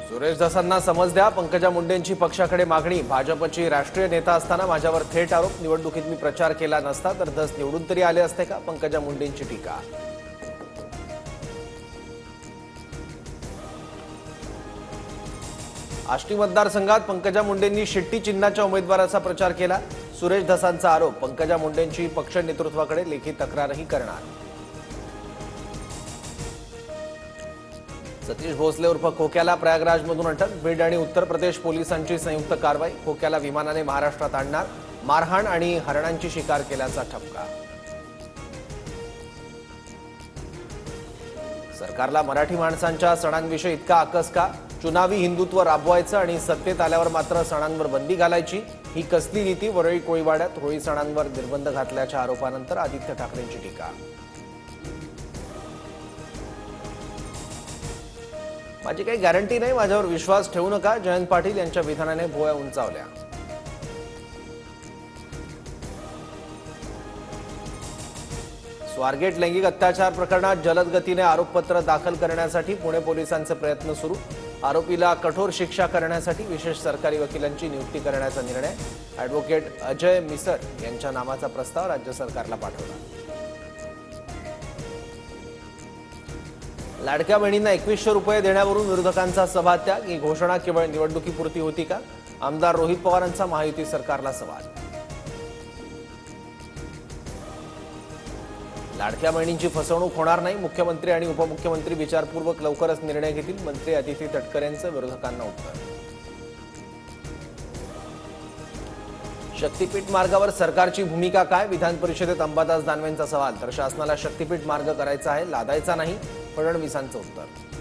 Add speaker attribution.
Speaker 1: सुरेश धसांना समज द्या, पंकजा मुंडेंची पक्षाकडे मागणी। भाजपची राष्ट्रीय नेता असताना माझ्यावर थेट आरोप। निवडणुकीत मी प्रचार केला नसता तर धस निवडून तरी आले असते का? पंकजा मुंडेंची टीका। आष्टी मतदारसंघात पंकजा मुंडेंनी शिट्टी चिन्हाच्या उमेदवाराचा प्रचार केला। सुरेश धसांचा आरोप, पंकजा मुंडेंची पक्ष नेतृत्वाकडे लेखी तक्रारही करणार। सतीश भोसले उर्फ खोक्याला प्रयागराजमधून अटक। बीड आणि उत्तर प्रदेश पोलिसांची संयुक्त कारवाई। खोक्याला विमानाने महाराष्ट्रात आणणार। मारहाण आणि हरणांची शिकार केल्याचा ठपका। सरकारला मराठी माणसांच्या सणांविषयी इतका आकस का? चुनावी हिंदुत्व राबवायचं आणि सत्तेत आल्यावर मात्र सणांवर बंदी घालायची, ही कसली नीती? वरळी कोळीवाड्यात होळी सणांवर निर्बंध घातल्याच्या आरोपानंतर आदित्य ठाकरेंची टीका। माझी काही गॅरंटी नाही, माझ्यावर विश्वास ठेवू नका, जयंत पाटील यांच्या विधानाने भुवया उंचावल्या। स्वारगेट लैंगिक अत्याचार प्रकरणात जलद गतीने आरोपपत्र दाखल करण्यासाठी पुणे पोलिसांचे प्रयत्न सुरू। आरोपीला कठोर शिक्षा करण्यासाठी विशेष सरकारी वकिलांची नियुक्ती करण्याचा निर्णय। ॲडव्होकेट अजय मिसर यांच्या नावाचा प्रस्ताव राज्य सरकारला पाठवला। लाडक्या बहिणींना 2100 रुपये देण्यावरून विरोधकांचा सभात्याग। ही घोषणा केवळ निवडणुकीपुरती होती का? आमदार रोहित पवारांचा महायुती सरकारला सवाल। लाडक्या बहिणींची फसवणूक होणार नाही, मुख्यमंत्री आणि उपमुख्यमंत्री विचारपूर्वक लवकरच निर्णय घेतील। मंत्री अदिती तटकरेंचं विरोधकांना उत्तर। शक्तीपीठ मार्गावर सरकारची भूमिका काय? विधान परिषदेत अंबादास दानवेंचा सवाल। तर शासनाला शक्तीपीठ मार्ग करायचा आहे, लादायचा नाही, फडणवीसांचं उत्तर।